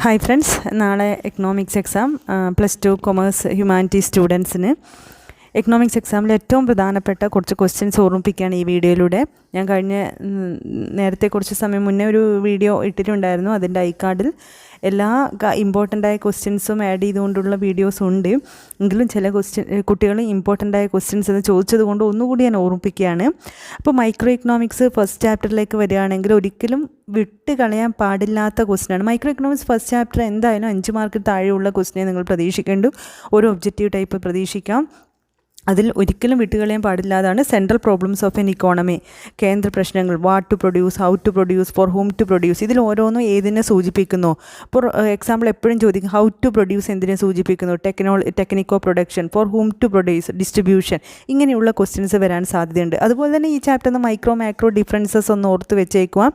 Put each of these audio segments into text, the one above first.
Hi friends, നാളെ economics exam +2 commerce humanities സ്റ്റുഡൻസിന് economics എക്സാമിൽ ഏറ്റവും പ്രധാനപ്പെട്ട കുറച്ച് ക്വസ്റ്റ്യൻസ് ഓർമ്മിപ്പിക്കുകയാണ് ഈ വീഡിയോയിലൂടെ. ഞാൻ നേരത്തെ കുറച്ച് സമയം മുന്നേ ഒരു വീഡിയോ ഇട്ടിട്ടുണ്ടായിരുന്നു. അതിൻ്റെ ഐക്കാർഡിൽ എല്ലാ ഇമ്പോർട്ടൻ്റായ ക്വസ്റ്റ്യൻസും ആഡ് ചെയ്തുകൊണ്ടുള്ള വീഡിയോസ് ഉണ്ട്. എങ്കിലും ചില കുട്ടികൾ ഇമ്പോർട്ടൻ്റായ ക്വസ്റ്റ്യൻസ് എന്ന് ചോദിച്ചത് കൊണ്ട് ഒന്നുകൂടി ഞാൻ ഓർമ്മിപ്പിക്കുകയാണ്. അപ്പോൾ മൈക്രോ എക്കണോമിക്സ് ഫസ്റ്റ് ചാപ്റ്ററിലേക്ക് വരികയാണെങ്കിൽ ഒരിക്കലും വിട്ട് കളയാൻ പാടില്ലാത്ത ക്വസ്റ്റ്യനാണ്. മൈക്രോ എക്കണോമിക്സ് ഫസ്റ്റ് ചാപ്റ്റർ എന്തായാലും 5 മാർക്ക് താഴെയുള്ള ക്വസ്റ്റ്യനെ നിങ്ങൾ പ്രതീക്ഷിക്കേണ്ടു. ഒരു ഒബ്ജക്റ്റീവ് ടൈപ്പ് പ്രതീക്ഷിക്കാം. അതിൽ ഒരിക്കലും വിട്ടുകളയാൻ പാടില്ലാതാണ് central problems of an economy, കേന്ദ്ര പ്രശ്നങ്ങൾ, what to produce, how to produce, for whom to produce. ഇതിൽ ഓരോന്നും ഏതിനെ സൂചിപ്പിക്കുന്നു? ഫോർ എക്സാമ്പിൾ എപ്പോഴും ചോദിക്കും, ഹൗ ടു പ്രൊഡ്യൂസ് എന്തിനെ സൂചിപ്പിക്കുന്നു? ടെക്നിക്കോ production, for whom to produce, distribution. ഇങ്ങനെയുള്ള ക്വസ്റ്റ്യൻസ് വരാൻ സാധ്യതയുണ്ട്. അതുപോലെ തന്നെ ഈ ചാപ്റ്ററിൽ മൈക്രോ മാക്രോ ഡിഫറൻസസ് ഒന്ന് ഓർത്ത് വെച്ചേക്കുക.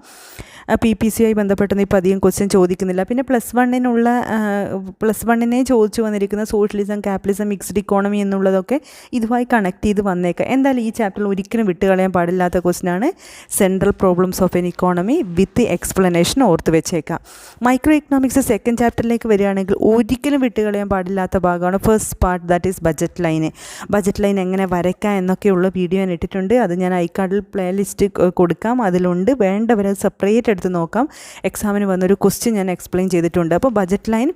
PPC ആയി ബന്ധപ്പെട്ടൊന്നും ഇപ്പോൾ അധികം ക്വസ്റ്റ്യൻ ചോദിക്കുന്നില്ല. പിന്നെ +1 ചോദിച്ചു വന്നിരിക്കുന്ന സോഷ്യലിസം, ക്യാപിറ്റലിസം, മിക്സ്ഡ് ഇക്കോണമി എന്നുള്ളതൊക്കെ ഇതുമായി കണക്ട് ചെയ്ത് വന്നേക്കാം. എന്തായാലും ഈ ചാപ്റ്ററിൽ ഒരിക്കലും വിട്ടുകളയാൻ പാടില്ലാത്ത ക്വസ്റ്റ്യനാണ് central problems of an economy with explanation ഓർത്ത് വെച്ചേക്കാം. മൈക്രോ എക്കണോമിക്സ് സെക്കൻഡ് ചാപ്റ്ററിലേക്ക് വരികയാണെങ്കിൽ ഒരിക്കലും വിട്ടുകളയാൻ പാടില്ലാത്ത ഭാഗമാണ് first part, that is budget line. Budget line എങ്ങനെ വരയ്ക്കാം എന്നൊക്കെയുള്ള വീഡിയോ ഞാൻ ഇട്ടിട്ടുണ്ട്. അത് ഞാൻ ഐക്കാർഡിൽ പ്ലേലിസ്റ്റ് കൊടുക്കാം. അതിലുണ്ട്, വേണ്ടവരെ സെപ്പറേറ്റ് എടുത്ത് നോക്കാം. എക്സാമിന് വന്നൊരു ക്വസ്റ്റ്യൻ ഞാൻ എക്സ്പ്ലെയിൻ ചെയ്തിട്ടുണ്ട്. അപ്പോൾ ബജറ്റ് ലൈൻ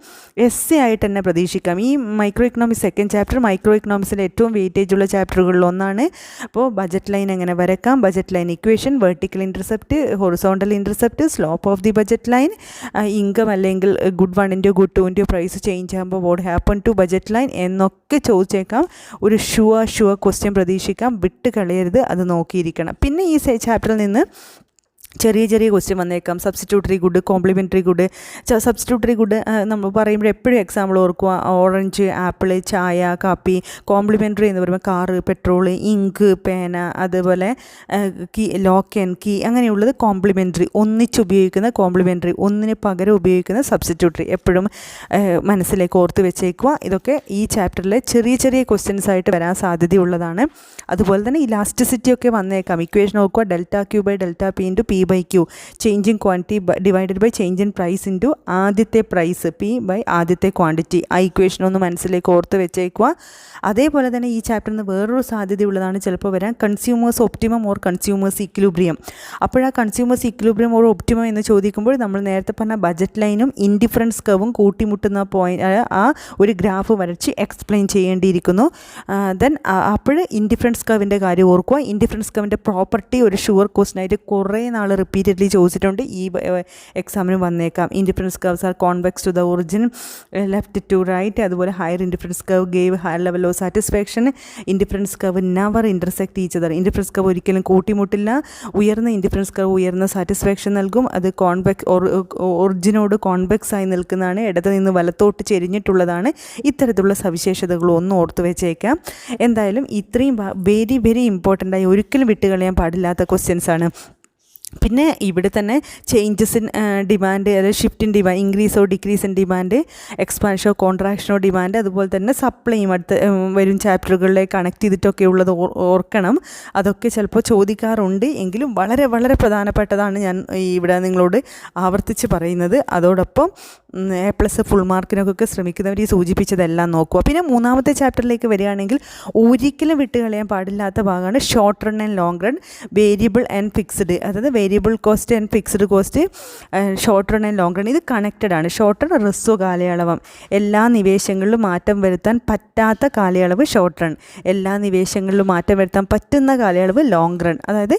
എസ് ആയിട്ട് തന്നെ പ്രതീക്ഷിക്കാം. ഈ micro economics second chapter micro എക്കണോമിക്സിലെ ഏറ്റവും വെയിറ്റേജ് ഉള്ള ചാപ്റ്ററുകളിൽ ഒന്നാണ്. അപ്പോൾ ബജറ്റ് ലൈൻ എങ്ങനെ വരക്കാം, budget line equation, vertical intercept, horizontal intercept, slope of the budget line, income അല്ലെങ്കിൽ ഗുഡ് 1 ഗുഡ് 2 പ്രൈസ് ചേഞ്ച് ആകുമ്പോൾ what happen to budget line എന്നൊക്കെ ചോദിച്ചേക്കാം. ഒരു ഷുവർ ക്വസ്റ്റ്യൻ പ്രതീക്ഷിക്കാം. വിട്ട് കളയരുത്, അത് നോക്കിയിരിക്കണം. പിന്നെ ഈ ചാപ്റ്ററിൽ നിന്ന് ചെറിയ ക്വസ്റ്റ്യൻ വന്നേക്കാം. സബ്സ്റ്റിറ്റ്യൂട്ടറി ഗുഡ്, കോംപ്ലിമെൻ്ററി ഗുഡ്. സബ്സ്റ്റിറ്റ്യൂട്ടറി ഗുഡ് നമ്മൾ പറയുമ്പോൾ എപ്പോഴും എക്സാമ്പിൾ ഓർക്കുക, ഓറഞ്ച്, ആപ്പിൾ, ചായ, കാപ്പി. കോംപ്ലിമെൻ്ററി എന്ന് പറയുമ്പോൾ കാറ്, പെട്രോൾ, ഇങ്ക്, പേന, അതുപോലെ ലോക്ക് ആൻഡ് കീ, അങ്ങനെയുള്ളത് കോംപ്ലിമെൻ്ററി. ഒന്നിച്ചുപയോഗിക്കുന്ന കോംപ്ലിമെൻ്ററി, ഒന്നിന് പകരം ഉപയോഗിക്കുന്ന സബ്സ്റ്റിറ്റ്യൂട്ടറി. എപ്പോഴും മനസ്സിലേക്ക് ഓർത്ത് വെച്ചേക്കുക. ഇതൊക്കെ ഈ ചാപ്റ്ററിലെ ചെറിയ ക്വസ്റ്റ്യൻസ് ആയിട്ട് വരാൻ സാധ്യതയുള്ളതാണ്. അതുപോലെ തന്നെ ഇലാസ്റ്റിസിറ്റി ഒക്കെ വന്നേക്കാം. ഇക്വേഷൻ നോക്കുക, ΔQ/ΔP × P/Q, change in quantity divided by change in price into ആദ്യത്തെ പ്രൈസ്, P/, ആദ്യത്തെ ക്വാണ്ടിറ്റി. ആ ഇക്വേഷൻ ഒന്ന് മനസ്സിലേക്ക് ഓർത്ത് വെച്ചേക്കുക. അതേപോലെ തന്നെ ഈ ചാപ്റ്ററിൽ നിന്ന് വേറൊരു സാധ്യതയുള്ളതാണ് ചിലപ്പോൾ വരാൻ, consumers optimum or consumers equilibrium. അപ്പോഴാ കൺസ്യൂമേഴ്സ് ഇക്വിലിബ്രിയം ഓർ ഒപ്റ്റിമം എന്ന് ചോദിക്കുമ്പോൾ നമ്മൾ നേരത്തെ പറഞ്ഞ ബജറ്റ് ലൈനും ഇൻഡിഫറൻസ് കർവും കൂട്ടിമുട്ടുന്ന പോയിന്റ്, ആ ഒരു ഗ്രാഫ് വരച്ച് എക്സ്പ്ലെയിൻ ചെയ്യേണ്ടിയിരിക്കുന്നു. ദെൻ അപ്പോൾ ഇൻഡിഫറൻസ് കർവിൻ്റെ കാര്യം ഓർക്കുക. ഇൻഡിഫറൻസ് കർവിൻ്റെ പ്രോപ്പർട്ടി ഒരു ഷുവർ ക്വസ്റ്റ്യൻ ആയിട്ട് കുറേ നാൾ റിപ്പീറ്റഡ്ലി ചോദിച്ചിട്ടുണ്ട്. ഈ എക്സാമിന് വന്നേക്കാം. Indifference curves are convex to the origin, left to right. അതുപോലെ higher indifference curve gave higher level of satisfaction. Indifference curve never intersect each other. Indifference curve ഒരിക്കലും കൂട്ടിമുട്ടില്ല. ഉയർന്ന ഇൻഡിഫറൻസ് കർവ് ഉയർന്ന സാറ്റിസ്ഫാക്ഷൻ നൽകും. അത് ഒറിജിനോട് കോൺവെക്സ് ആയി നിൽക്കുന്നതാണ്. ഇടത്ത് നിന്ന് വലത്തോട്ട് ചെരിഞ്ഞിട്ടുള്ളതാണ്. ഇത്തരത്തിലുള്ള സവിശേഷതകൾ ഒന്ന് ഓർത്ത് വെച്ചേക്കാം. എന്തായാലും ഇത്രയും വെരി ഇമ്പോർട്ടൻ്റ് ആയി ഒരിക്കലും വിട്ടുകളയാൻ പാടില്ലാത്ത ക്വസ്റ്റ്യൻസ് ആണ്. പിന്നെ ഇവിടെ തന്നെ ചേഞ്ചസ് ഇൻ ഡിമാൻഡ്, അതായത് shift in demand, increase or decrease in demand, എക്സ്പാൻഷനോ കോൺട്രാക്ഷനോ ഡിമാൻഡ്, അതുപോലെ തന്നെ സപ്ലൈയും അടുത്ത വരും ചാപ്റ്ററുകളിലെ കണക്ട് ചെയ്തിട്ടൊക്കെ ഉള്ളത് ഓർക്കണം. അതൊക്കെ ചിലപ്പോൾ ചോദിക്കാറുണ്ട്. എങ്കിലും വളരെ പ്രധാനപ്പെട്ടതാണ് ഞാൻ ഇവിടെ നിങ്ങളോട് ആവർത്തിച്ച് പറയുന്നത്. അതോടൊപ്പം A+ ഫുൾ മാർക്കിനൊക്കെ ശ്രമിക്കുന്നവർ ഈ സൂചിപ്പിച്ചതെല്ലാം നോക്കുക. പിന്നെ മൂന്നാമത്തെ ചാപ്റ്ററിലേക്ക് വരികയാണെങ്കിൽ ഒരിക്കലും വിട്ടുകളയാൻ പാടില്ലാത്ത ഭാഗമാണ് short run and long run, variable and fixed. അതായത് variable cost and fixed cost, short run and long run. ഇത് കണക്റ്റഡ് ആണ്. ഷോർട്ട് റൺ ഹ്രസ്വ കാലയളവ്, എല്ലാ നിവേശങ്ങളിലും മാറ്റം വരുത്താൻ പറ്റാത്ത കാലയളവ് ഷോർട്ട് റൺ, എല്ലാ നിവേശങ്ങളിലും മാറ്റം വരുത്താൻ പറ്റുന്ന കാലയളവ് ലോങ് റൺ. അതായത്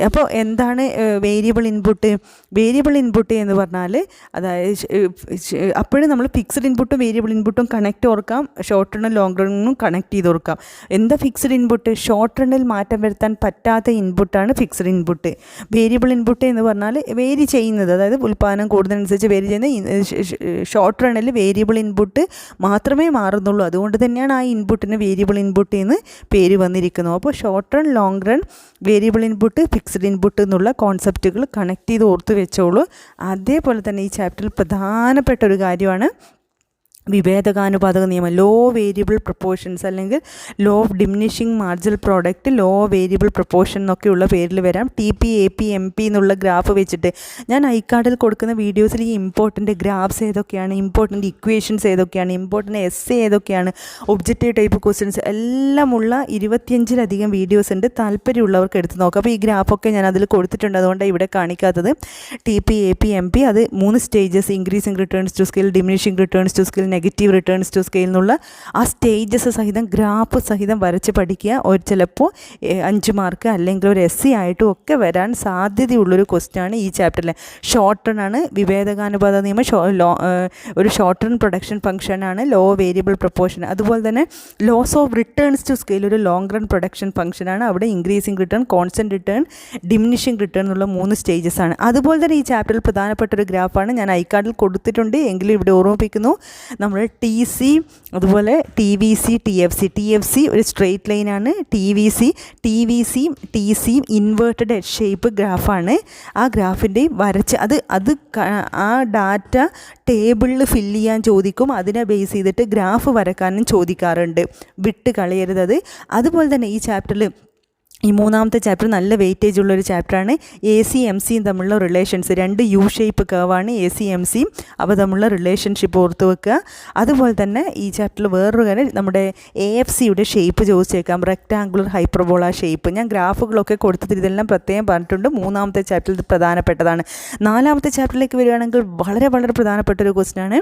അപ്പോൾ എന്താണ് വേരിയബിൾ ഇൻപുട്ട് എന്ന് പറഞ്ഞാൽ, അതായത് അപ്പോഴും നമ്മൾ ഫിക്സ്ഡ് ഇൻപുട്ടും വേരിയബിൾ ഇൻപുട്ടും കണക്റ്റ് ഓർക്കാം, ഷോർട്ട് റണ്ണും ലോങ് റണ്ണും കണക്ട് ചെയ്ത് ഓർക്കാം. എന്താ ഫിക്സ്ഡ് ഇൻപുട്ട്? ഷോർട്ട് റണ്ണിൽ മാറ്റം വരുത്താൻ പറ്റാത്ത ഇൻപുട്ടാണ് ഫിക്സ്ഡ് ഇൻപുട്ട്. വേരിയബിൾ ഇൻപുട്ട് എന്ന് പറഞ്ഞാൽ വേരി ചെയ്യുന്നത്, അതായത് ഉൽപ്പാദനം കൂടുന്നതനുസരിച്ച് വേരി ചെയ്യുന്ന. ഷോർട്ട് റണ്ണിൽ വേരിയബിൾ ഇൻപുട്ട് മാത്രമേ മാറുന്നുള്ളൂ. അതുകൊണ്ട് തന്നെയാണ് ആ ഇൻപുട്ടിന് വേരിയബിൾ ഇൻപുട്ട് എന്ന് പേര് വന്നിരിക്കുന്നു. അപ്പോൾ short run, long run, variable input, fixed input എന്നുള്ള കോൺസെപ്റ്റുകൾ കണക്ട് ചെയ്ത് ഓർത്ത് വെച്ചോളൂ. അതേപോലെ തന്നെ ഈ ചാപ്റ്ററിൽ പ്രധാനപ്പെട്ട ഒരു കാര്യമാണ് വിഭേദകാനുപാതക നിയമം, ലോ വേരിയബിൾ പ്രപ്പോർഷൻസ് അല്ലെങ്കിൽ law of diminishing marginal product, law variable proportion എന്നൊക്കെയുള്ള പേരിൽ വരാം. TP AP MP എന്നുള്ള ഗ്രാഫ് വെച്ചിട്ട് ഞാൻ ഐക്കാർഡിൽ കൊടുക്കുന്ന വീഡിയോസിൽ ഈ ഇമ്പോർട്ടൻ്റ് ഗ്രാഫ്സ് ഏതൊക്കെയാണ്, ഇമ്പോർട്ടൻ്റ് ഇക്വേഷൻസ് ഏതൊക്കെയാണ്, ഇമ്പോർട്ടൻ്റ് എസ്സേ ഏതൊക്കെയാണ്, ഒബ്ജക്റ്റീവ് ടൈപ്പ് ക്വസ്റ്റ്യൻസ് എല്ലാമുള്ള 25-ലധികം വീഡിയോസ് ഉണ്ട്. താല്പര്യമുള്ളവർക്ക് എടുത്ത് നോക്കാം. അപ്പോൾ ഈ ഗ്രാഫൊക്കെ ഞാൻ അതിൽ കൊടുത്തിട്ടുണ്ട്, അതുകൊണ്ടാണ് ഇവിടെ കാണിക്കാത്തത്. TP AP MP അത് 3 stages, increasing returns to scale, diminishing returns to scale, negative returns to scale എന്നുള്ള ആ സ്റ്റേജസ് സഹിതം ഗ്രാഫ് സഹിതം വരച്ച് പഠിക്കുക. ഒരു ചിലപ്പോൾ 5 മാർക്ക് അല്ലെങ്കിൽ ഒരു SC ആയിട്ടും ഒക്കെ വരാൻ സാധ്യതയുള്ളൊരു ക്വസ്റ്റ്യനാണ് ഈ ചാപ്റ്ററിൽ. ഷോർട്ട് റൺ ആണ് വിഭേദകാനുപാത നിയമം, ഒരു ഷോർട്ട് റൺ പ്രൊഡക്ഷൻ ഫംഗ്ഷനാണ് ലോ വേരിയബിൾ പ്രപ്പോർഷൻ. അതുപോലെ തന്നെ laws of returns to scale ഒരു ലോങ് റൺ പ്രൊഡക്ഷൻ ഫംഗ്ഷനാണ്. അവിടെ increasing return, constant return, diminishing return എന്നുള്ള 3 സ്റ്റേജസ് ആണ്. അതുപോലെ തന്നെ ഈ ചാപ്റ്ററിൽ പ്രധാനപ്പെട്ട ഒരു ഗ്രാഫാണ്, ഞാൻ ഐക്കാർഡിൽ കൊടുത്തിട്ടുണ്ട് എങ്കിലും ഇവിടെ ഓർമ്മിപ്പിക്കുന്നു. നമ്മൾ TC അതുപോലെ TVC TFC ഒരു സ്ട്രെയിറ്റ് ലൈനാണ്. TVCയും TCയും ഇൻവേർട്ടഡ് ഷേപ്പ് ഗ്രാഫാണ്. ആ ഗ്രാഫിൻ്റെ വരച്ച് അത് ആ ഡാറ്റ ടേബിളിൽ ഫില്ല് ചെയ്യാൻ ചോദിക്കും. അതിനെ ബേസ് ചെയ്തിട്ട് ഗ്രാഫ് വരക്കാനും ചോദിക്കാറുണ്ട്, വിട്ട് കളയരുത്. അതുപോലെ തന്നെ ഈ ചാപ്റ്ററിൽ ഈ 3ാമത്തെ ചാപ്റ്റർ നല്ല വെയിറ്റേജ് ഉള്ളൊരു ചാപ്റ്ററാണ്. AC MCയും തമ്മിലുള്ള റിലേഷൻസ്, 2 U ഷേപ്പ് കർവാണ് AC MCയും, അവ തമ്മിലുള്ള റിലേഷൻഷിപ്പ് ഓർത്ത് വെക്കുക. അതുപോലെ തന്നെ ഈ ചാപ്റ്ററിൽ വേറൊരു കാര്യം, നമ്മുടെ AFCയുടെ ഷേപ്പ് ചോദിച്ചേക്കാം, റെക്റ്റാങ്കുലർ ഹൈപ്പർബോള ഷേപ്പ്. ഞാൻ ഗ്രാഫുകളൊക്കെ കൊടുത്തിട്ട് ഇതെല്ലാം പ്രത്യേകം പറഞ്ഞിട്ടുണ്ട്. 3ാമത്തെ ചാപ്റ്ററിൽ ഇത് പ്രധാനപ്പെട്ടതാണ്. 4ാമത്തെ ചാപ്റ്ററിലേക്ക് വരികയാണെങ്കിൽ വളരെ വളരെ പ്രധാനപ്പെട്ട ഒരു ക്വസ്റ്റ്യനാണ്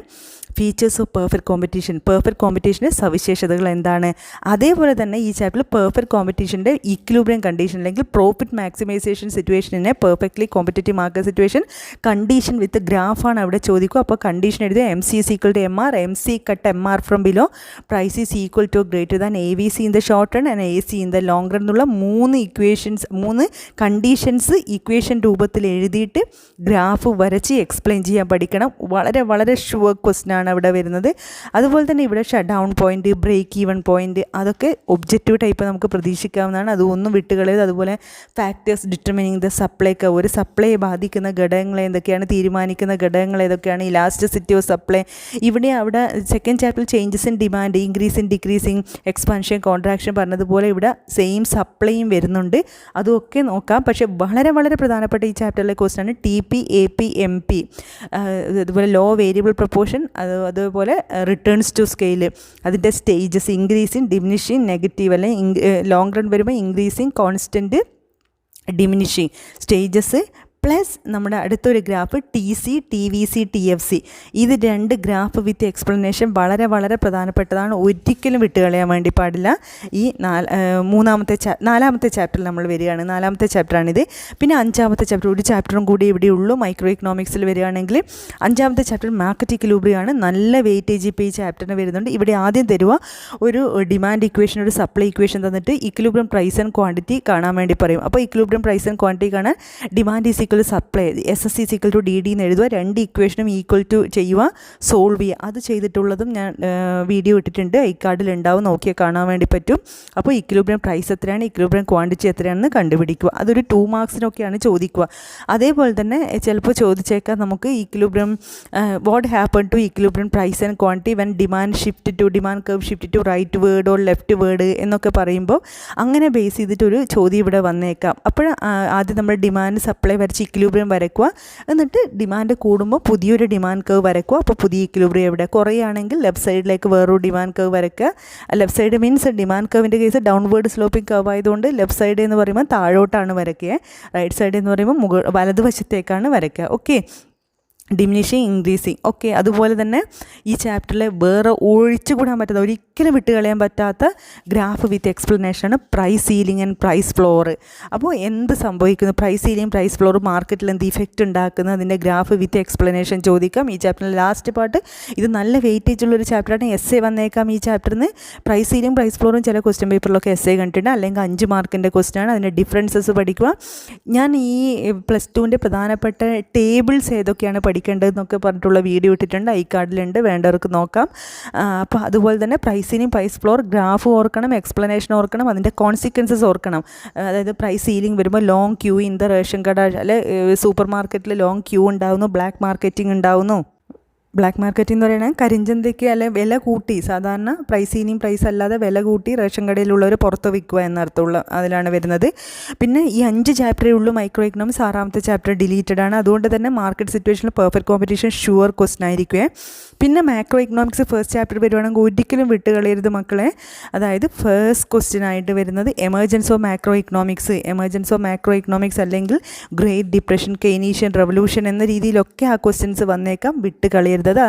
features of perfect competition. Perfect കോമ്പറ്റീഷൻ്റെ സവിശേഷതകൾ എന്താണ്? അതേപോലെ തന്നെ ഈ ചാപ്റ്ററിൽ പെർഫെക്റ്റ് കോമ്പറ്റീഷൻ്റെ ഈക്വിലിബ്രിയം കണ്ടീഷൻ അല്ലെങ്കിൽ പ്രോഫിറ്റ് മാക്സിമൈസേഷൻ സിറ്റുവേഷനെ perfectly competitive market situation condition with ഗ്രാഫാണ് അവിടെ ചോദിക്കുക. അപ്പോൾ കണ്ടീഷൻ എഴുതുക, MC = MR, MC cut MR from below, price is equal to greater than AVC in the short run and AC in the long run എന്നുള്ള 3 conditions equation രൂപത്തിൽ എഴുതിയിട്ട് graph വരച്ച് explain ചെയ്യാൻ പഠിക്കണം. വളരെ വളരെ ഷുവർ ക്വസ്റ്റ്യൻ ആണ് അവിടെ വരുന്നത്. അതുപോലെ തന്നെ ഇവിടെ shut down point, break even point, അതൊക്കെ ഒബ്ജക്റ്റീവ് ടൈപ്പ് നമുക്ക് പ്രതീക്ഷിക്കാവുന്നതാണ്. അതൊന്നും വിട്ടുകളയത്. അതുപോലെ factors determining the supply curve, ഒരു സപ്ലൈയെ ബാധിക്കുന്ന ഘടകങ്ങൾ എന്തൊക്കെയാണ്, തീരുമാനിക്കുന്ന ഘടകങ്ങൾ ഏതൊക്കെയാണ്, ഇലാസ്റ്റിസിറ്റി ഓഫ് സപ്ലൈ. അവിടെ സെക്കൻഡ് ചാപ്റ്ററിൽ changes in demand, increasing decreasing, expansion contraction പറഞ്ഞതുപോലെ ഇവിടെ സെയിം സപ്ലൈയും വരുന്നുണ്ട്. അതുമൊക്കെ നോക്കാം. പക്ഷേ വളരെ വളരെ പ്രധാനപ്പെട്ട ഈ ചാപ്റ്ററിലെ ക്വസ്റ്റ്യനാണ് TP AP MP. അതുപോലെ ലോ വേരിയബിൾ പ്രപ്പോർഷൻ, അതുപോലെ റിട്ടേൺസ് ടു സ്കെയിൽ, അതിൻ്റെ സ്റ്റേജസ് ഇൻക്രീസിങ്, ഡിമിനിഷിങ്, നെഗറ്റീവ് അല്ലെങ്കിൽ ലോങ് റൺ വരുമ്പോൾ increasing, constant, diminishing stages, plus നമ്മുടെ അടുത്തൊരു ഗ്രാഫ് TC TVC TFC. ഇത് 2 ഗ്രാഫ് വിത്ത് എക്സ്പ്ലനേഷൻ വളരെ വളരെ പ്രധാനപ്പെട്ടതാണ്, ഒരിക്കലും വിട്ടുകളയാൻ വേണ്ടി പാടില്ല. ഈ 4ാമത്തെ ചാപ്റ്ററിൽ നമ്മൾ വരികയാണ്. 4ാമത്തെ ചാപ്റ്ററാണിത്. പിന്നെ 5ാമത്തെ ചാപ്റ്റർ, ഒരു ചാപ്റ്ററും കൂടി ഇവിടെ ഉള്ളൂ. മൈക്രോ ഇക്കണോമിക്സിൽ വരികയാണെങ്കിൽ 5ാമത്തെ ചാപ്റ്റർ മാർക്കറ്റ് ഇക്വിലിബ്രിയമാണ്. നല്ല വെയിറ്റേജ് ഇപ്പോൾ ഈ ചാപ്റ്ററിന് വരുന്നുണ്ട്. ഇവിടെ ആദ്യം തരുക ഒരു ഡിമാൻഡ് ഇക്വേഷൻ, ഒരു സപ്ലൈ ഇക്വേഷൻ തന്നിട്ട് ഇക്വിലിബ്രിയം പ്രൈസ് ആൻഡ് ക്വാണ്ടിറ്റി കാണാൻ വേണ്ടി പറയും. അപ്പോൾ ഇക്വിലിബ്രിയം പ്രൈസ് ആൻഡ് ക്വാണ്ടിറ്റി കാണാൻ demand is supply SS = DD എന്ന് എഴുതുക. 2 ഇക്വേഷനും ഈക്വൽ ടു ചെയ്യുക, സോൾവ് ചെയ്യുക. അത് ചെയ്തിട്ടുള്ളതും ഞാൻ വീഡിയോ ഇട്ടിട്ടുണ്ട്, ഐക്കാർഡിൽ ഉണ്ടാവും, നോക്കിയാൽ കാണാൻ വേണ്ടി പറ്റും. അപ്പോൾ ഇക്വിലിബ്രിയം പ്രൈസ് എത്രയാണ്, ഇക്വിലിബ്രിയം ക്വാണ്ടിറ്റി എത്രയാണെന്ന് കണ്ടുപിടിക്കുക. അതൊരു 2 മാർക്സിനൊക്കെയാണ് ചോദിക്കുക. അതേപോലെ തന്നെ ചിലപ്പോൾ ചോദിച്ചേക്കാം നമുക്ക് equilibrium what happen to equilibrium price and quantity when demand curve shift to right ward or left ward എന്നൊക്കെ പറയുമ്പോൾ അങ്ങനെ ബേസ് ചെയ്തിട്ടൊരു ചോദ്യം ഇവിടെ വന്നേക്കാം. അപ്പോൾ ആദ്യം നമ്മൾ ഡിമാൻഡ് സപ്ലൈ വരച്ച് ഇക്വിലിബ്രിയം വരയ്ക്കുക. എന്നിട്ട് ഡിമാൻഡ് കൂടുമ്പോൾ പുതിയൊരു ഡിമാൻഡ് കർവ് വരയ്ക്കുക. അപ്പോൾ പുതിയ ഇക്വിലിബ്രിയം എവിടെ, കുറയുകയാണെങ്കിൽ ലെഫ്റ്റ് സൈഡിലേക്ക് വേറൊരു ഡിമാൻഡ് കർവ് വരയ്ക്കുക. ലെഫ്റ്റ് സൈഡ് മീൻസ് ഡിമാൻഡ് കർവിൻ്റെ കേസ് ഡൗൺവേർഡ് സ്ലോപ്പിംഗ് കർവ് ആയതുകൊണ്ട് ലെഫ്റ്റ് സൈഡ് എന്ന് പറയുമ്പോൾ താഴോട്ടാണ് വരയ്ക്കുക, റൈറ്റ് സൈഡ് എന്ന് പറയുമ്പോൾ വലതുവശത്തേക്കാണ് വരയ്ക്കുക. Okay, diminishing, increasing. ഓക്കെ, അതുപോലെ തന്നെ ഈ ചാപ്റ്ററിൽ വേറെ ഒഴിച്ചുകൂടാൻ പറ്റാത്ത, ഒരിക്കലും വിട്ടുകളയാൻ പറ്റാത്ത ഗ്രാഫ് വിത്ത് എക്സ്പ്ലനേഷനാണ് price ceiling and price floor. അപ്പോൾ എന്ത് സംഭവിക്കുന്നു, പ്രൈസ് സീലിംഗ്, പ്രൈസ് ഫ്ലോർ, മാർക്കറ്റിൽ എന്ത് ഇഫക്റ്റ് ഉണ്ടാക്കുന്നത്, അതിൻ്റെ ഗ്രാഫ് വിത്ത് എക്സ്പ്ലനേഷൻ ചോദിക്കാം. ഈ ചാപ്റ്ററിലെ ലാസ്റ്റ് പാർട്ട്, ഇത് നല്ല വെയിറ്റേജ് ഉള്ളൊരു ചാപ്റ്ററാണ്. എസ്സേ വന്നേക്കാം ഈ ചാപ്റ്ററിന്. പ്രൈസ് സീലിംഗ്, പ്രൈസ് ഫ്ലോറും ചില ക്വസ്റ്റ്യൻ പേപ്പറിലൊക്കെ എസ്സേ കണ്ടിട്ടുണ്ട്, അല്ലെങ്കിൽ 5 മാർക്കിൻ്റെ ക്വസ്റ്റ്യനാണ്. അതിൻ്റെ ഡിഫറൻസസ് പഠിക്കുക. ഞാൻ ഈ +2ൻ്റെ പ്രധാനപ്പെട്ട ടേബിൾസ് ഏതൊക്കെയാണ് പഠിക്കേണ്ടതെന്നൊക്കെ പറഞ്ഞിട്ടുള്ള വീഡിയോ ഇട്ടിട്ടുണ്ട്, ഐക്കാർഡിലുണ്ട്, വേണ്ടവർക്ക് നോക്കാം. അപ്പോൾ അതുപോലെ തന്നെ പ്രൈസിനും പ്രൈസ് ഫ്ലോർ ഗ്രാഫ് ഓർക്കണം, എക്സ്പ്ലനേഷൻ ഓർക്കണം, അതിൻ്റെ കോൺസിക്വൻസസ് ഓർക്കണം. അതായത് പ്രൈസ് സീലിംഗ് വരുമ്പോൾ long Q in the ration കട അല്ലെ സൂപ്പർ മാർക്കറ്റിൽ ലോങ് ക്യൂ ഉണ്ടാവുന്നു, ബ്ലാക്ക് മാർക്കറ്റിംഗ് ഉണ്ടാവുന്നു. ബ്ലാക്ക് മാർക്കറ്റ് എന്ന് പറയുന്നത് കരിഞ്ചന്തയ്ക്ക് അല്ലെ വില കൂട്ടി, സാധാരണ പ്രൈസിനെയും പ്രൈസ് അല്ലാതെ വില കൂട്ടി റേഷൻ കടയിലുള്ളവർ പുറത്ത് വിൽക്കുക എന്നർത്ഥമുള്ള അതിലാണ് വരുന്നത്. പിന്നെ ഈ 5 ചാപ്റ്ററേ ഉള്ളൂ മൈക്രോ എക്കണോമിക്സ്. 6ാമത്തെ ചാപ്റ്റർ ഡിലീറ്റഡ് ആണ്. അതുകൊണ്ട് തന്നെ മാർക്കറ്റ് സിറ്റുവേഷനിൽ പെർഫെക്റ്റ് കോമ്പറ്റീഷൻ ഷുവർ ക്വസ്റ്റൻ ആയിരിക്കുമേ. പിന്നെ മാക്രോ എക്കണോമിക്സ് ഫസ്റ്റ് ചാപ്റ്റർ വരുവാണെങ്കിൽ ഒരിക്കലും വിട്ടുകളയരുത് മക്കളെ. അതായത് ഫസ്റ്റ് ക്വസ്റ്റ്യൻ ആയിട്ട് വരുന്നത് emergence of macro economics. Emergence of macro economics അല്ലെങ്കിൽ ഗ്രേറ്റ് ഡിപ്രഷൻ, കെയ്നീഷ്യൻ റെവല്യൂഷൻ എന്ന രീതിയിലൊക്കെ ആ ക്വസ്റ്റ്യൻസ് വന്നേക്കാം. വിട്ട് കളയരുത്. അത്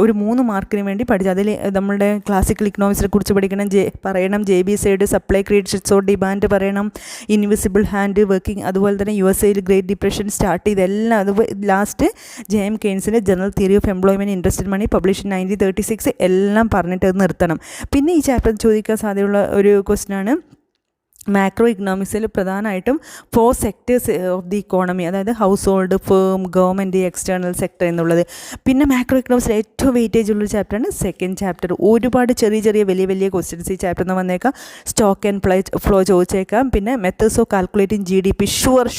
ഒരു 3 മാർക്കിന് വേണ്ടി പഠിച്ചു. അതിൽ നമ്മുടെ ക്ലാസിക്കൽ ഇക്കണോമിക്സിനെ കുറിച്ച് പഠിക്കണം, പറയണം. JB Say supply create or demand പറയണം. ഇൻവിസിബിൾ ഹാൻഡ് വർക്കിംഗ്, അതുപോലെ തന്നെ USA ഗ്രേറ്റ് ഡിപ്രഷൻ സ്റ്റാർട്ട് ചെയ്തെല്ലാം. അത് ലാസ്റ്റ് JM കെയ്ൻസിൻ്റെ general theory of employment interested money publish 1936 എല്ലാം പറഞ്ഞിട്ട് അത് നിർത്തണം. പിന്നെ ഈ ചാപ്റ്റർ ചോദിക്കാൻ സാധ്യതയുള്ള ഒരു ക്വസ്റ്റ്യനാണ് മാക്രോ ഇക്കണോമിക്സിൽ പ്രധാനമായിട്ടും 4 സെക്ടേഴ്സ് ഓഫ് ദി ഇക്കോണമി, അതായത് house hold, firm, government, external sector എന്നുള്ളത്. പിന്നെ മാക്രോ ഇക്കണോമിക്സിൽ ഏറ്റവും വെയിറ്റേജ് ഉള്ളൊരു ചാപ്റ്ററാണ് സെക്കൻഡ് ചാപ്റ്റർ. ഒരുപാട് ചെറിയ വലിയ ക്വസ്റ്റ്യൻസ് ഈ ചാപ്റ്ററിൽ നിന്ന് വന്നേക്കാം. സ്റ്റോക്ക് ആൻഡ് ഫ്ലോ ചോദിച്ചേക്കാം. പിന്നെ methods of calculating GDP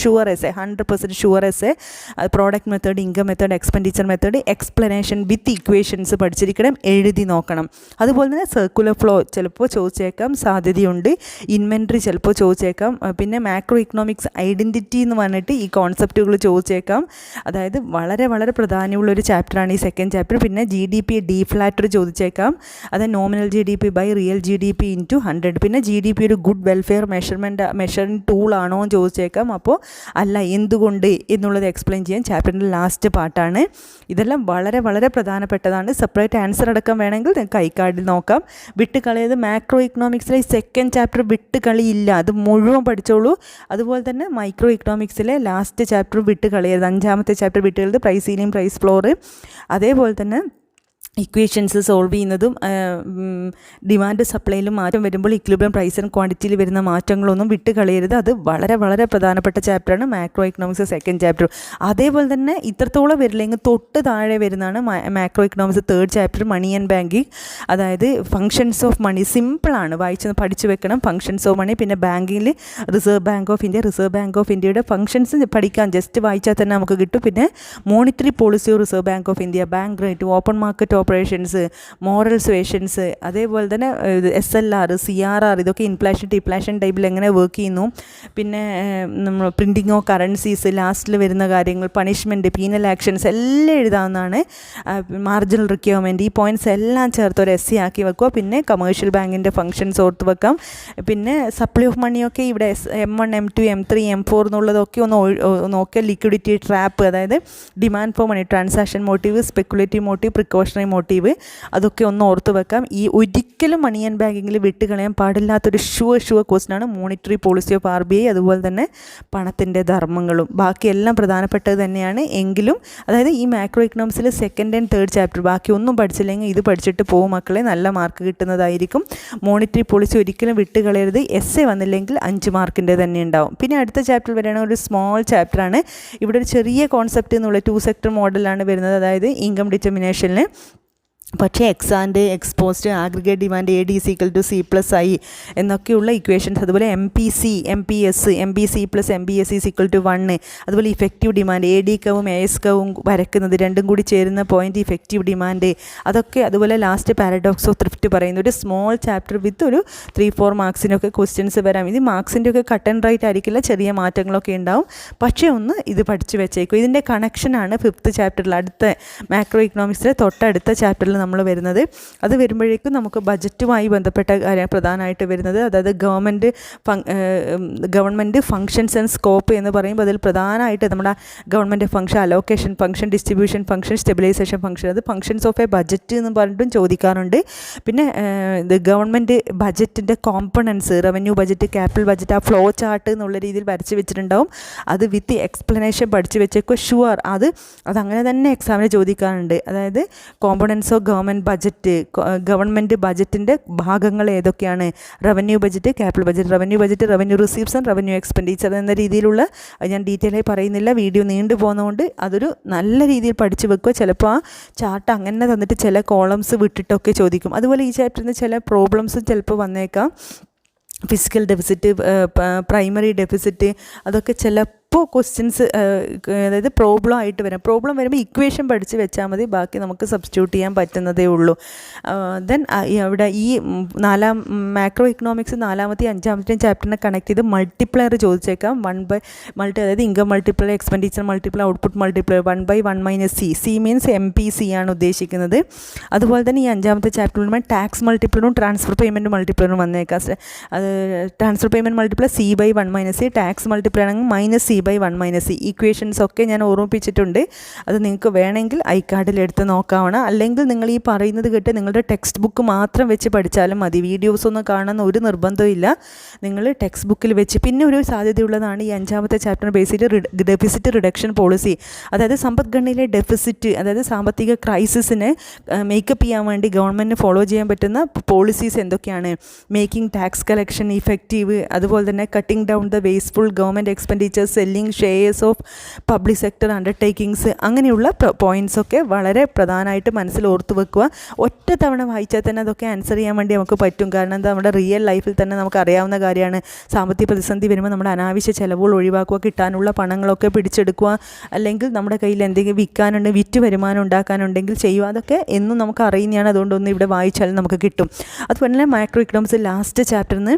sure essay, 100% sure essay. Product method, income method, expenditure method, explanation with equations പഠിച്ചിരിക്കണം, എഴുതി നോക്കണം. അതുപോലെ തന്നെ സർക്കുലർ ഫ്ലോ ചിലപ്പോൾ ചോദിച്ചേക്കാം, സാധ്യതയുണ്ട്. ഇൻവെൻട്രി ചിലപ്പോൾ ചോദിച്ചേക്കാം. പിന്നെ മാക്രോ ഇക്കണോമിക്സ് ഐഡൻറ്റിറ്റി എന്ന് പറഞ്ഞിട്ട് ഈ കോൺസെപ്റ്റുകൾ ചോദിച്ചേക്കാം. അതായത് വളരെ പ്രാധാന്യമുള്ളൊരു ചാപ്റ്ററാണ് ഈ സെക്കൻഡ് ചാപ്റ്റർ. പിന്നെ GDP ഡീഫ്ലാറ്റർ ചോദിച്ചേക്കാം. അതായത് nominal GDP by real GDP into 100. പിന്നെ GDP ഒരു ഗുഡ് വെൽഫെയർ മെഷറിംഗ് ടൂൾ ആണോ എന്ന് ചോദിച്ചേക്കാം. അപ്പോൾ അല്ല, എന്തുകൊണ്ട് എന്നുള്ളത് എക്സ്പ്ലെയിൻ ചെയ്യാൻ ചാപ്റ്ററിൻ്റെ ലാസ്റ്റ് പാർട്ടാണ്. ഇതെല്ലാം വളരെ പ്രധാനപ്പെട്ടതാണ്. സെപ്പറേറ്റ് ആൻസർ അടക്കം വേണമെങ്കിൽ നിങ്ങൾക്ക് ഐക്കാർഡിൽ നോക്കാം. വിട്ടുകളയത് മാക്രോ ഇക്കണോമിക്സിലെ സെക്കൻഡ് ചാപ്റ്റർ വിട്ടുകളിയില്ല, അത് മുഴുവൻ പഠിച്ചോളൂ. അതുപോലെ തന്നെ മൈക്രോ ഇക്കണോമിക്സിലെ ലാസ്റ്റ് ചാപ്റ്റർ വിട്ട് കളയരുത്. 5ാമത്തെ ചാപ്റ്റർ വിട്ടുകളത് പ്രൈസ് സീലിംഗ്, പ്രൈസ് ഫ്ലോർ. അതേപോലെ തന്നെ ഇക്വേഷൻസ് സോൾവ് ചെയ്യുന്നതും ഡിമാൻഡ് സപ്ലൈയിലും മാറ്റം വരുമ്പോൾ ഇക്വിലിബ്രിയം പ്രൈസ് ആൻഡ് ക്വാണ്ടിറ്റിയിൽ വരുന്ന മാറ്റങ്ങളൊന്നും വിട്ട് കളയരുത്. അത് വളരെ പ്രധാനപ്പെട്ട ചാപ്റ്ററാണ് മാക്രോ ഇക്കണോമിക്സ് സെക്കൻഡ് ചാപ്റ്റർ. അതേപോലെ തന്നെ ഇത്രത്തോളം വരില്ലെങ്കിൽ തൊട്ട് താഴെ വരുന്നതാണ് macro economics third chapter, money and banking. അതായത് ഫങ്ഷൻസ് ഓഫ് മണി സിമ്പിളാണ്, പഠിച്ചു വെക്കണം. Functions of money. പിന്നെ ബാങ്കിങ്ങിൽ റിസർവ് ബാങ്ക് ഓഫ് ഇന്ത്യയുടെ ഫങ്ഷൻസ് പഠിക്കാൻ ജസ്റ്റ് വായിച്ചാൽ തന്നെ നമുക്ക് കിട്ടും. പിന്നെ monetary policy of reserve bank of India, bank rate, open market operations, moral suasions, അതേപോലെ തന്നെ SLR, CRR, ഇതൊക്കെ ഇൻഫ്ലേഷൻ ഡിഫ്ലേഷൻ ടൈപ്പിൽ എങ്ങനെ വർക്ക് ചെയ്യുന്നു. പിന്നെ നമ്മൾ പ്രിൻറ്റിംഗ് ഓഫ് കറൻസീസ്, ലാസ്റ്റിൽ വരുന്ന കാര്യങ്ങൾ, പണിഷ്മെൻറ്റ്, പീനൽ ആക്ഷൻസ് എല്ലാം എഴുതാവുന്നതാണ്. മാർജിനൽ റിക്വയർമെൻറ്റ്, ഈ പോയിൻറ്റ്സ് എല്ലാം ചേർത്ത് ഒരു essay ആക്കി വെക്കുക. പിന്നെ കമേഴ്ഷ്യൽ ബാങ്കിൻ്റെ ഫങ്ഷൻസ് ഓർത്ത് വെക്കാം. പിന്നെ സപ്ലൈ ഓഫ് മണിയൊക്കെ ഇവിടെ M1, M2, M3, M4 എന്നുള്ളതൊക്കെ ഒന്ന് നോക്കുക. ലിക്വിഡിറ്റി ട്രാപ്പ്, അതായത് demand for money, transaction motive, speculative motive, precautionary motive, അതൊക്കെ ഒന്ന് ഓർത്ത് വെക്കാം. ഈ ഒരിക്കലും മണി ആൻഡ് ബാങ്കിങ്ങിൽ വിട്ടുകളയാൻ പാടില്ലാത്തൊരു ഷുവർ ക്വസ്റ്റ്യനാണ് മോണിറ്ററി പോളിസി ഓഫ് RBI. അതുപോലെ തന്നെ പണത്തിൻ്റെ ധർമ്മങ്ങളും. ബാക്കിയെല്ലാം പ്രധാനപ്പെട്ടത് തന്നെയാണ്. എങ്കിലും അതായത് ഈ മാക്രോ ഇക്കണോമിക്സിൽ സെക്കൻഡ് ആൻഡ് തേർഡ് ചാപ്റ്റർ ബാക്കി ഒന്നും പഠിച്ചില്ലെങ്കിൽ ഇത് പഠിച്ചിട്ട് പോകും മക്കളെ, നല്ല മാർക്ക് കിട്ടുന്നതായിരിക്കും. മോണിറ്ററി പോളിസി ഒരിക്കലും വിട്ടുകളയരുത്. essay വന്നില്ലെങ്കിൽ 5 മാർക്കിൻ്റെ തന്നെ ഉണ്ടാവും. പിന്നെ അടുത്ത ചാപ്റ്റർ വരികയാണെങ്കിൽ ഒരു സ്മോൾ ചാപ്റ്ററാണ്. ഇവിടെ ഒരു ചെറിയ കോൺസെപ്റ്റ് എന്നുള്ള 2 സെക്ടർ മോഡലാണ് വരുന്നത്. അതായത് ഇൻകം ഡിറ്റർമിനേഷനിൽ പക്ഷേ ex ante, ex post, aggregate demand, AD = C+I എന്നൊക്കെയുള്ള ഇക്വേഷൻസ്. അതുപോലെ MPC, MPS, MBC + MBS = 1. അതുപോലെ ഇഫക്റ്റീവ് ഡിമാൻഡ്, AD കവും AS കവും വരയ്ക്കുന്നത് രണ്ടും കൂടി ചേരുന്ന പോയിൻ്റ് ഇഫക്റ്റീവ് ഡിമാൻഡ്, അതൊക്കെ. അതുപോലെ ലാസ്റ്റ് പാരഡോക്സ് ഓഫ് ത്രിഫ്റ്റ് പറയുന്ന ഒരു സ്മോൾ ചാപ്റ്റർ വിത്ത് ഒരു 3-4 മാർക്സിനൊക്കെ ക്വസ്റ്റ്യൻസ് വരാം. ഇത് മാർക്സിൻ്റെ ഒക്കെ കട്ട് ആൻഡ് റൈറ്റ് ആയിരിക്കില്ല, ചെറിയ മാറ്റങ്ങളൊക്കെ ഉണ്ടാവും. പക്ഷേ ഒന്ന് ഇത് പഠിച്ചു വെച്ചേക്കും. ഇതിൻ്റെ കണക്ഷനാണ് 5th ചാപ്റ്ററിൽ, അടുത്ത മാക്രോ ഇക്കണോമിക്സിലെ തൊട്ടടുത്ത ചാപ്റ്ററിൽ നമ്മൾ വരുന്നത്. അത് വരുമ്പോഴേക്കും നമുക്ക് ബജറ്റുമായി ബന്ധപ്പെട്ട കാര്യം പ്രധാനമായിട്ട് വരുന്നത്. അതായത് ഗവൺമെൻറ് ഫങ്ഷൻസ് ആൻഡ് സ്കോപ്പ് എന്ന് പറയുമ്പോൾ അതിൽ പ്രധാനമായിട്ട് നമ്മുടെ government function, allocation function, distribution function, stabilization function, അത് ഫങ്ഷൻസ് ഓഫ് എ ബജറ്റ് എന്ന് പറഞ്ഞിട്ടും ചോദിക്കാറുണ്ട്. പിന്നെ ഗവൺമെൻറ് ബജറ്റിൻ്റെ components, revenue budget, capital budget, ആ ഫ്ലോ ചാർട്ട് എന്നുള്ള രീതിയിൽ വരച്ച് വെച്ചിട്ടുണ്ടാവും. അത് വിത്ത് എക്സ്പ്ലനേഷൻ പഠിച്ച് വെച്ചേക്കുക ഷുവർ. അതങ്ങനെ തന്നെ എക്സാമിന് ചോദിക്കാറുണ്ട്. അതായത് കോമ്പണൻസ് ഓഫ് ഗവൺമെൻറ് ബജറ്റിൻ്റെ ഭാഗങ്ങൾ ഏതൊക്കെയാണ്? Revenue budget, capital budget, revenue receipts and revenue expenditure എന്ന രീതിയിലുള്ള, ഞാൻ ഡീറ്റെയിൽ ആയി പറയുന്നില്ല, വീഡിയോ നീണ്ടു പോകുന്നതുകൊണ്ട് അതൊരു നല്ല രീതിയിൽ പഠിച്ചു വെക്കുക. ചിലപ്പോൾ ആ ചാർട്ട് അങ്ങനെ തന്നിട്ട് ചില കോളംസ് വിട്ടിട്ടൊക്കെ ചോദിക്കും. അതുപോലെ ഈ ചാപ്റ്ററിൽ നിന്ന് ചില പ്രോബ്ലംസും ചിലപ്പോൾ വന്നേക്കാം. ഫിസിക്കൽ ഡെഫിസിറ്റ്, പ്രൈമറി ഡെഫിസിറ്റ്, അതൊക്കെ ചിലപ്പോൾ അപ്പോൾ ക്വസ്റ്റ്യൻസ് അതായത് പ്രോബ്ലം ആയിട്ട് വരാം. പ്രോബ്ലം വരുമ്പോൾ ഇക്വേഷൻ പഠിച്ച് വെച്ചാൽ മതി, ബാക്കി നമുക്ക് സബ്സ്റ്റിറ്റ്യൂട്ട് ചെയ്യാൻ പറ്റുന്നതേ ഉള്ളൂ. ദെൻ അവിടെ ഈ മാക്രോ ഇക്കണോമിക്സ് 4-ാമത്തെയും 5-ാമത്തെയും ചാപ്റ്ററിനെ കണക്ട് ചെയ്ത് മൾട്ടിപ്ലയർ ചോദിച്ചേക്കാം. അതായത് income multiplier, expenditure multiplier, output multiplier, 1/1 - C. C means MPC ആണ് ഉദ്ദേശിക്കുന്നത്. അതുപോലെ തന്നെ ഈ 5-ാമത്തെ ചാപ്റ്ററിൽ ടാക്സ് മൾട്ടിപ്ലറും ട്രാൻസ്ഫർ പേയ്മെൻറ്റ് മൾട്ടിപ്ലറും വന്നേക്കാം. അത് transfer payment multiplier C/1 - C, tax multiplier ആണെങ്കിൽ -C/1 - C. ഇക്വേഷൻസ് ഒക്കെ ഞാൻ ഓർമ്മിപ്പിച്ചിട്ടുണ്ട്. അത് നിങ്ങൾക്ക് വേണമെങ്കിൽ ഐകാർഡിൽ എടുത്ത് നോക്കാവണം. അല്ലെങ്കിൽ നിങ്ങൾ ഈ പറയുന്നത് കേട്ട് നിങ്ങളുടെ ടെക്സ്റ്റ് ബുക്ക് മാത്രം വെച്ച് പഠിച്ചാലും മതി. വീഡിയോസ് ഒന്നും കാണുന്ന ഒരു നിർബന്ധവും ഇല്ല. നിങ്ങൾ ടെക്സ്റ്റ് ബുക്കിൽ വെച്ച്, പിന്നെ ഒരു സാധ്യതയുള്ളതാണ് ഈ 5-ാമത്തെ ചാപ്റ്റർ ബേസ് ചെയ്ത് ഡെഫിസിറ്റ് റിഡക്ഷൻ പോളിസി, അതായത് സമ്പദ്ഘടനയിലെ ഡെഫിസിറ്റ്, അതായത് സാമ്പത്തിക ക്രൈസിസിനെ മേക്കപ്പ് ചെയ്യാൻ വേണ്ടി ഗവൺമെൻറ്റിന് ഫോളോ ചെയ്യാൻ പറ്റുന്ന പോളിസീസ് എന്തൊക്കെയാണ്. മേക്കിംഗ് ടാക്സ് കളക്ഷൻ ഇഫക്റ്റീവ്, അതുപോലെ തന്നെ cutting down the wasteful government expenditures, selling shares of public sector undertakings, അങ്ങനെയുള്ള പോയിൻറ്റ്സൊക്കെ വളരെ പ്രധാനമായിട്ട് മനസ്സിൽ ഓർത്ത് വെക്കുക. ഒറ്റ തവണ വായിച്ചാൽ തന്നെ അതൊക്കെ ആൻസർ ചെയ്യാൻ വേണ്ടി നമുക്ക് പറ്റും. കാരണം എന്താ, നമ്മുടെ റിയൽ ലൈഫിൽ തന്നെ നമുക്ക് അറിയാവുന്ന കാര്യമാണ്. സാമ്പത്തിക പ്രതിസന്ധി വരുമ്പോൾ നമ്മുടെ അനാവശ്യ ചിലവുകൾ ഒഴിവാക്കുക, കിട്ടാനുള്ള പണങ്ങളൊക്കെ പിടിച്ചെടുക്കുക, അല്ലെങ്കിൽ നമ്മുടെ കയ്യിൽ എന്തെങ്കിലും വിൽക്കാനുണ്ട്, വിറ്റ് വരുമാനം ഉണ്ടാക്കാനുണ്ടെങ്കിൽ ചെയ്യുക. അതൊക്കെ എന്നും നമുക്ക് അറിയുന്നതാണ്. അതുകൊണ്ടൊന്നും ഇവിടെ വായിച്ചാൽ നമുക്ക് കിട്ടും. അതുപോലെ തന്നെ മാക്രോ ഇക്കണോമിക്സ് ലാസ്റ്റ് ചാപ്റ്ററിന്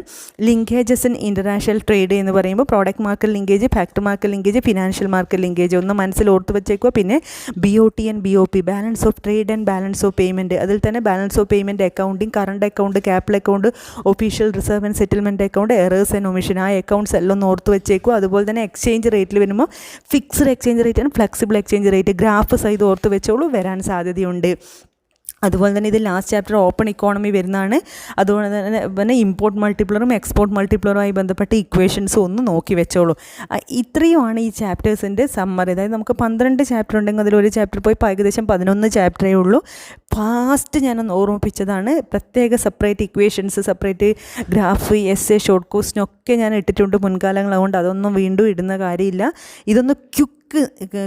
ലിങ്കേജസ് ഇൻ ഇൻ്റർനാഷണൽ ട്രേഡ് എന്ന് പറയുമ്പോൾ product market linkage, factory market linkage, financial market linkage ഒന്ന് മനസ്സിൽ ഓർത്ത് വെച്ചേക്കുക. പിന്നെ BOT and BOP, balance of trade and balance of payment. അതിൽ തന്നെ balance of payment accounting, current account, capital account, official reserve and settlement account, errors and omission, ആ accounts എല്ലാം ഒന്ന് ഓർത്ത് വെച്ചേക്കുക. അതുപോലെ തന്നെ എക്സ്ചേഞ്ച് റേറ്റിൽ വരുമ്പോൾ fixed exchange rate and flexible exchange rate graph സഹിതം ഓർത്ത് വെച്ചോളൂ, വരാൻ സാധ്യതയുണ്ട്. അതുപോലെ തന്നെ ഇത് ലാസ്റ്റ് ചാപ്റ്റർ ഓപ്പൺ ഇക്കോണമി വരുന്നതാണ്. അതുകൊണ്ട് തന്നെ ഇമ്പോർട്ട് മൾട്ടിപ്ലറും എക്സ്പോർട്ട് മൾട്ടിപ്ലറുമായി ബന്ധപ്പെട്ട ഇക്വേഷൻസും ഒന്ന് നോക്കി വെച്ചോളൂ. ഇത്രയുമാണ് ഈ ചാപ്റ്റേഴ്സിൻ്റെ സമ്മറി. അതായത് നമുക്ക് 12 ചാപ്റ്റർ ഉണ്ടെങ്കിൽ അതിലൊരു ചാപ്റ്റർ പോയി ഏകദേശം 11 ചാപ്റ്ററേ ഉള്ളൂ. ഫാസ്റ്റ് ഞാനൊന്ന് ഓർമ്മിപ്പിച്ചതാണ്. പ്രത്യേക separate equations, separate graph, essay, short ക്വസ്റ്റ്യനൊക്കെ ഞാൻ ഇട്ടിട്ടുണ്ട് മുൻകാലങ്ങൾ. അതുകൊണ്ട് അതൊന്നും വീണ്ടും ഇടുന്ന കാര്യമില്ല. ഇതൊന്ന്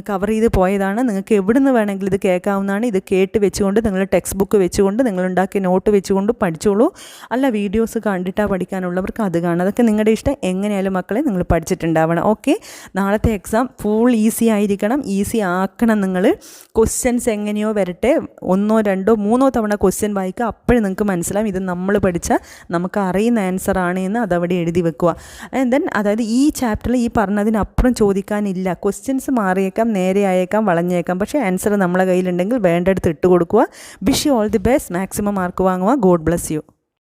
കവർ ചെയ്ത് പോയതാണ്. നിങ്ങൾക്ക് എവിടെ നിന്ന് വേണമെങ്കിലും ഇത് കേൾക്കാവുന്നതാണ്. ഇത് കേട്ട് വെച്ചുകൊണ്ട് നിങ്ങൾ ടെക്സ്റ്റ് ബുക്ക് വെച്ചുകൊണ്ട് നിങ്ങളുണ്ടാക്കിയ നോട്ട് വെച്ചുകൊണ്ട് പഠിച്ചോളൂ. അല്ല വീഡിയോസ് കണ്ടിട്ടാണ് പഠിക്കാനുള്ളവർക്ക് അത് കാണാം. അതൊക്കെ നിങ്ങളുടെ ഇഷ്ടം. എങ്ങനെയായാലും മക്കളെ നിങ്ങൾ പഠിച്ചിട്ടുണ്ടാവണം. ഓക്കെ, നാളത്തെ എക്സാം ഫുൾ ഈസി ആയിരിക്കണം. ഈസി ആക്കണം നിങ്ങൾ. ക്വസ്റ്റ്യൻസ് എങ്ങനെയോ വരട്ടെ, 1, 2, 3 തവണ ക്വസ്റ്റ്യൻ വായിക്കുക. അപ്പോഴും നിങ്ങൾക്ക് മനസ്സിലാവും ഇത് നമ്മൾ പഠിച്ച നമുക്ക് അറിയുന്ന ആൻസർ ആണ് എന്ന് അതവിടെ എഴുതി വെക്കുക. ദെൻ അതായത് ഈ ചാപ്റ്ററിൽ ഈ പറഞ്ഞതിനപ്പുറം ചോദിക്കാനില്ല. ക്വസ്റ്റ്യൻസ് മാറിയേക്കാം, നേരെ ആയേക്കാം, വളഞ്ഞേക്കാം, പക്ഷേ ആൻസർ നമ്മളെ കയ്യിലുണ്ടെങ്കിൽ വേണ്ടടുത്ത് ഇട്ട് കൊടുക്കുക. Wish you all the best. Maximum mark വാങ്ങുക. God bless U.